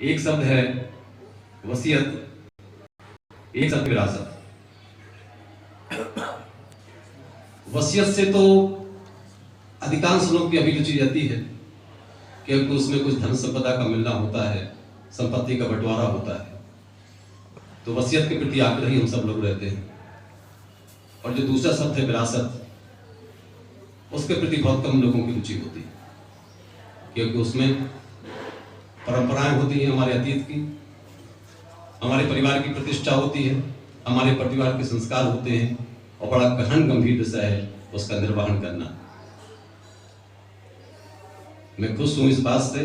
एक शब्द है वसीयत, एक शब्द विरासत। वसीयत से तो अधिकांश लोग की अभिरुचि रहती है क्योंकि उसमें कुछ धन संपदा का मिलना होता है, संपत्ति का बंटवारा होता है, तो वसीयत के प्रति आग्रही हम सब लोग रहते हैं। और जो दूसरा शब्द है विरासत, उसके प्रति बहुत कम लोगों की रुचि होती है क्योंकि उसमें परंपराएं होती हैं हमारे अतीत की, हमारे परिवार की प्रतिष्ठा होती है, हमारे परिवार के संस्कार होते हैं और बड़ा गहन गंभीर विषय है उसका निर्वहन करना। मैं खुश हूं इस बात से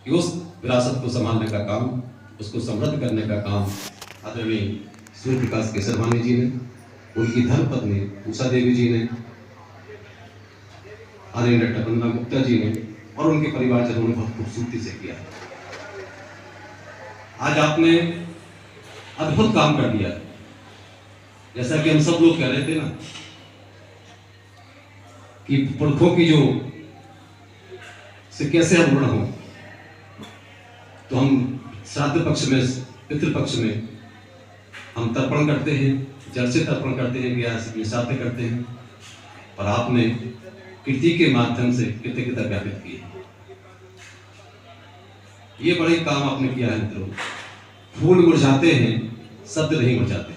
कि उस विरासत को संभालने का काम, उसको समृद्ध करने का काम आदरणीय सूर्य प्रकाश केसरवानी जी ने, उनकी धर्मपत्नी उषा देवी जी ने, आदरणीय डॉक्टर वंदना गुप्ता जी ने और उनके परिवारजनों ने बहुत खूबसूरती से किया। आज आपने अद्भुत काम कर दिया, जैसा कि हम सब लोग कह रहे थे ना कि पुरखों की जो से कैसे हम ऋण हो, तो हम श्राद्ध पक्ष में, पितृपक्ष में हम तर्पण करते हैं, जल से तर्पण करते हैं, गैस में श्राद्ध करते हैं, और आपने कीर्ति के माध्यम से कृतज्ञता ज्ञापित की है। ये बड़े काम आपने किया है मित्रों। फूल मुरझाते हैं, शब्द नहीं मुरझाते।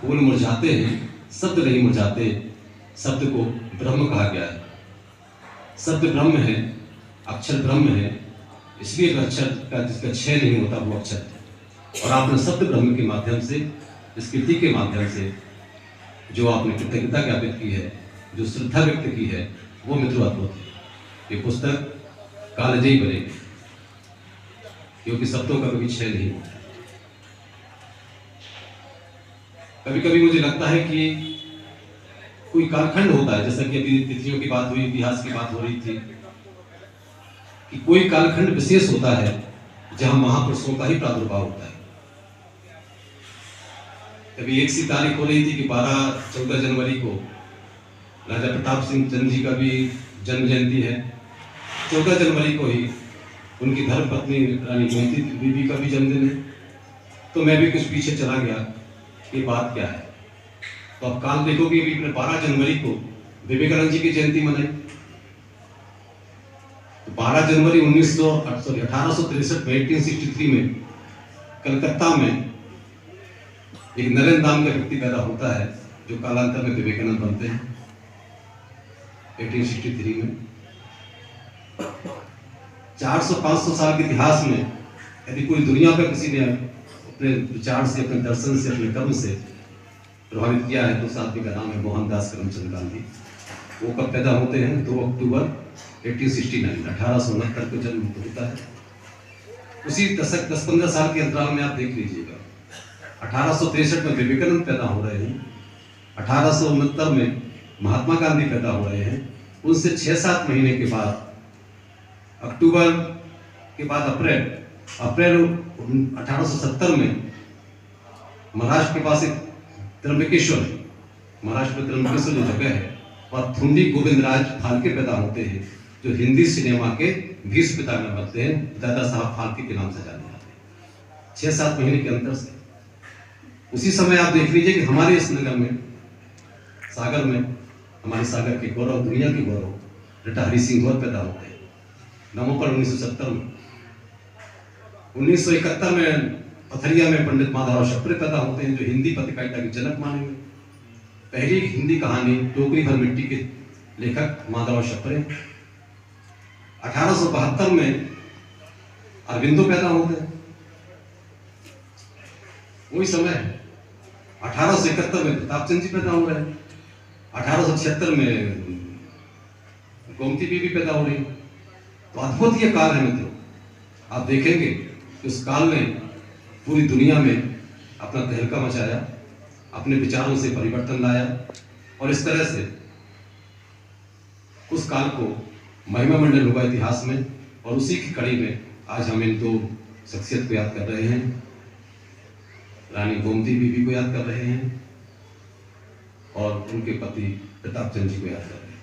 फूल मुरझाते हैं, शब्द नहीं मुरझाते। शब्द को ब्रह्म कहा गया है। शब्द ब्रह्म है, अक्षर ब्रह्म है, इसलिए अक्षर का जिसका क्षय नहीं होता वो अक्षर है। और आपने शब्द ब्रह्म के माध्यम से, इस कृति के माध्यम से जो आपने कृतज्ञता ज्ञापित की है, जो श्रद्धा व्यक्त की है, वो मित्रों अद्भुत है। ये पुस्तक कालजयी बनेगी क्योंकि शब्दों का कभी क्षय नहीं होता। कभी कभी मुझे लगता है कि कोई कालखंड होता है, जैसा कि अभी तिथियों की बात हुई, इतिहास की बात हो रही थी, कि कोई कालखंड विशेष होता है जहां महापुरुषों का ही प्रादुर्भाव होता है। कभी एक सी तारीख हो रही थी कि 14 जनवरी को राजा प्रताप सिंह चंद्र जी का भी जन्म जयंती है। 14 जनवरी को ही उनकी धर्मपत्नी रानी गोमती बीबी का भी जन्मदिन है। तो मैं भी कुछ पीछे चला गया, ये बात क्या है। तो अब काल देखोगे कि 12 जनवरी को विवेकानंद जी की जयंती मनाई। तो 12 जनवरी 1863 में 1863 में कलकत्ता में एक नरेंद्र नाम का व्यक्ति पैदा होता है जो कालांतर में विवेकानंद बनते हैं 1863 में। 400-500 साल के इतिहास में यदि पूरी दुनिया का किसी ने अपने विचार से, अपने दर्शन से, अपने कर्म से प्रभावित किया है तो उस आदमी का नाम है मोहनदास करमचंद गांधी। वो कब पैदा होते हैं? 2 अक्टूबर 1869, 1869 को जन्म होता है। उसी दशक 10-15 साल के अंतराल में आप देख लीजिएगा, 1863 में विवेकानंद पैदा हो रहे हैं, 1869 में महात्मा गांधी पैदा हो रहे हैं। उनसे 6-7 महीने के बाद, अक्टूबर के बाद अप्रैल 1870 में महाराष्ट्र के पास एक त्र्यंबकेश्वर, महाराष्ट्र में त्र्यंबकेश्वर जो जगह है, वह थुंडी गोविंदराज फाल्के पैदा होते हैं जो हिंदी सिनेमा के भीष्म पितामह बनते हैं, दादा साहब फाल्के के नाम से जाने जाते हैं। 6-7 महीने के अंतर से। उसी समय आप देख लीजिए कि हमारे इस नगर में, सागर में, हमारे सागर के गौरव, दुनिया के गौरव डॉक्टर हरि सिंह गौर पैदा होते हैं नवंबर 1970 में। 1971 में पथरिया में पंडित माधवराव शप्रे पैदा होते हैं जो हिंदी पत्रकारिता के जनक माने गए। पहली हिंदी कहानी टोकरी भर मिट्टी के लेखक माधवराव शप्रे। 1872 में अरविंदो पैदा होते हैं, वही समय है। 1871 में प्रताप चंद्र जी पैदा हो रहे हैं। 1876 में गोमती बीबी पैदा हो रही। तो अद्भुत ये काल है मित्रों। आप देखेंगे कि उस काल ने पूरी दुनिया में अपना तहलका मचाया, अपने विचारों से परिवर्तन लाया, और इस तरह से उस काल को महिमा मंडल हुआ इतिहास में। और उसी की कड़ी में आज हम इन 2 शख्सियत को याद कर रहे हैं, रानी गोमती बीबी को याद कर रहे हैं और उनके पति प्रताप चंद्र जी को याद कर रहे हैं।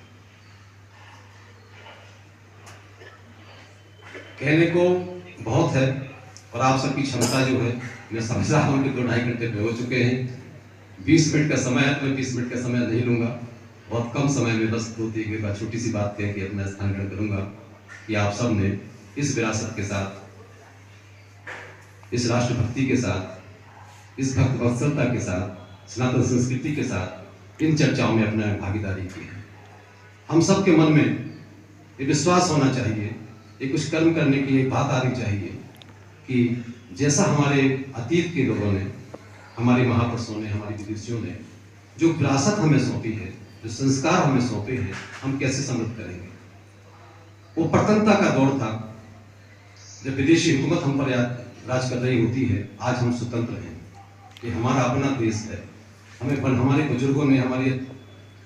कहने को बहुत है और आप सबकी क्षमता जो है, मैं समझ रहा हूँ कि 2-2.5 घंटे पे हो चुके हैं। 20 मिनट का समय है तो मैं 20 मिनट का समय नहीं लूँगा। बहुत कम समय में बस 2-3 बात छोटी सी बात कह के अपना स्थान ग्रहण करूँगा कि आप सब ने इस विरासत के साथ, इस राष्ट्रभक्ति के साथ, इस भक्त वत्सलता के साथ, सनातन संस्कृति के साथ इन चर्चाओं में अपना भागीदारी की है। हम सब के मन में ये विश्वास होना चाहिए, ये कुछ कर्म करने की एक बात आनी चाहिए कि जैसा हमारे अतीत के लोगों ने, हमारे महापुरुषों ने, हमारी विदुषियों ने जो विरासत हमें सौंपी है, जो संस्कार हमें सौंपे हैं, हम कैसे समृद्ध करेंगे। वो प्रतनता का दौर था जब विदेशी हुकूमत हम पर राज कर रही होती है। आज हम स्वतंत्र हैं, ये हमारा अपना देश है। हमारे बुजुर्गों ने, हमारे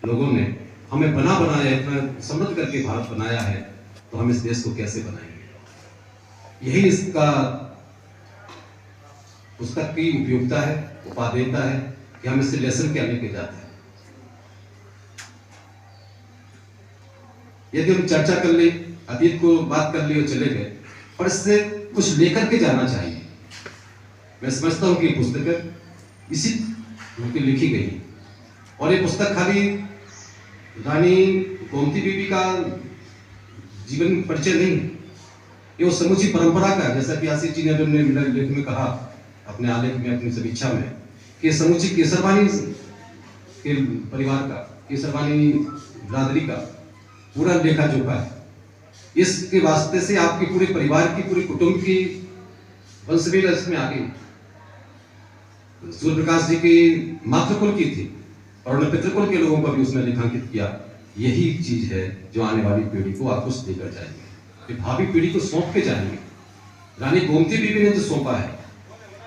लोगों ने हमें बनाया, इतना समृद्ध करके भारत बनाया है, तो हम इस देश को कैसे बनाएंगे। यही इसका पुस्तक की उपयोगिता है, उपादेयता है कि हम इससे लेसन क्या लेके जाते हैं। यदि हम चर्चा कर ले, अतीत को बात कर ले और चले गए, पर इससे कुछ लेकर के जाना चाहिए। मैं समझता हूं कि ये पुस्तक इसी उनकी लिखी गई और ये पुस्तक खाली रानी गोमती बीबी का जीवन परिचय नहीं, ये वो समूची परंपरा का, जैसा कि आशीष जी ने अपने लेख में कहा, अपने आलेख में, अपनी समीक्षा में, कि समूची केसरवानी के परिवार का, केसरवानी बिरादरी का पूरा लेखा जोखा है। इसके वास्ते से आपके पूरे परिवार की, पूरे कुटुंब की वंशवेल इसमें आ गई। सूर्य प्रकाश जी की मातृकुल की थी और उन्होंने पितृकुल के लोगों को भी उसमें रेखांकित किया। यही चीज है जो आने वाली पीढ़ी को आप कुछ देकर जाएंगे, भावी पीढ़ी को सौंप के जाएंगे। रानी गोमती बीबी ने जो सौंपा है,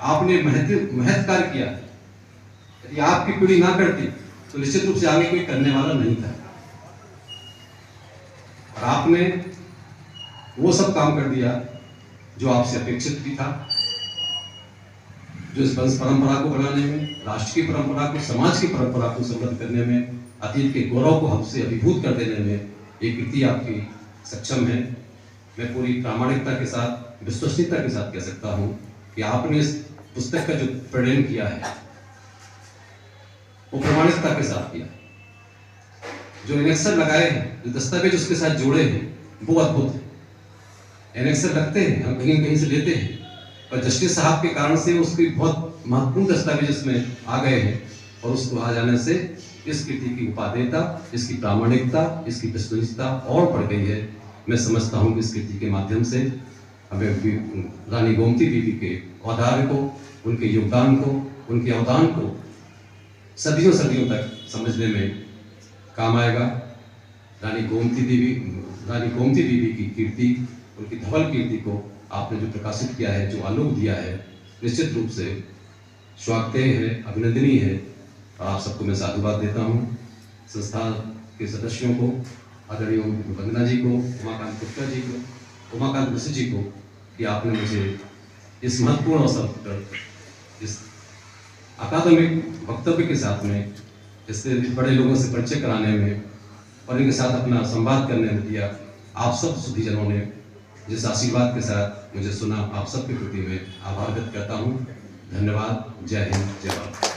आपने महत्व कार्य किया। यदि आपकी पीढ़ी ना करती तो निश्चित रूप से आगे कोई करने वाला नहीं था, और आपने वो सब काम कर दिया जो आपसे अपेक्षित भी था, जो इस वंश परंपरा को बनाने में, राष्ट्र की परंपरा को, समाज की परंपरा को समृद्ध करने में, अतीत के गौरव को हमसे अभिभूत कर देने में ये कृति आपकी सक्षम है। मैं पूरी प्रामाणिकता के साथ, विश्वसनीयता के साथ कह सकता हूँ कि आपने इस पुस्तक का जो प्रणयन किया है वो प्रामाणिकता के साथ किया। जो एनेक्सर लगाए हैं, जो दस्तावेज उसके साथ जोड़े हैं, वो अद्भुत है। एनेक्सर लगते हैं, हम कहीं कहीं से लेते हैं, पर जस्टिस साहब के कारण से उसकी बहुत महत्वपूर्ण दस्तावेज इसमें आ गए हैं, और उसको आ जाने से इस कृति की उपादेयता, इसकी प्रामाणिकता, इसकी विश्वसनीयता और बढ़ गई है। मैं समझता हूँ कि इस कृति के माध्यम से हमें रानी गोमती बीबी के औदार्य को, उनके योगदान को, उनके अवदान को सदियों सदियों तक समझने में काम आएगा। रानी गोमती बीबी की कीर्ति, उनकी धवल कीर्ति को आपने जो प्रकाशित किया है, जो आलोक दिया है, निश्चित रूप से स्वागतनीय है, अभिनंदनीय है। और आप सबको मैं साधुवाद देता हूँ। संस्था के सदस्यों को, आदरणीय वंदना जी को, उमाकांत गुप्ता जी को, उमाकांत मिश्र जी को, कि आपने मुझे इस महत्वपूर्ण अवसर पर, इस अकादमिक वक्तव्य के साथ में, इससे बड़े लोगों से परिचय कराने में और इनके साथ अपना संवाद करने में दिया। आप सब सुधीजनों ने जिस आशीर्वाद के साथ मुझे सुना, आप सबके प्रति मैं आभार व्यक्त करता हूँ। धन्यवाद। जय हिंद, जय भारत।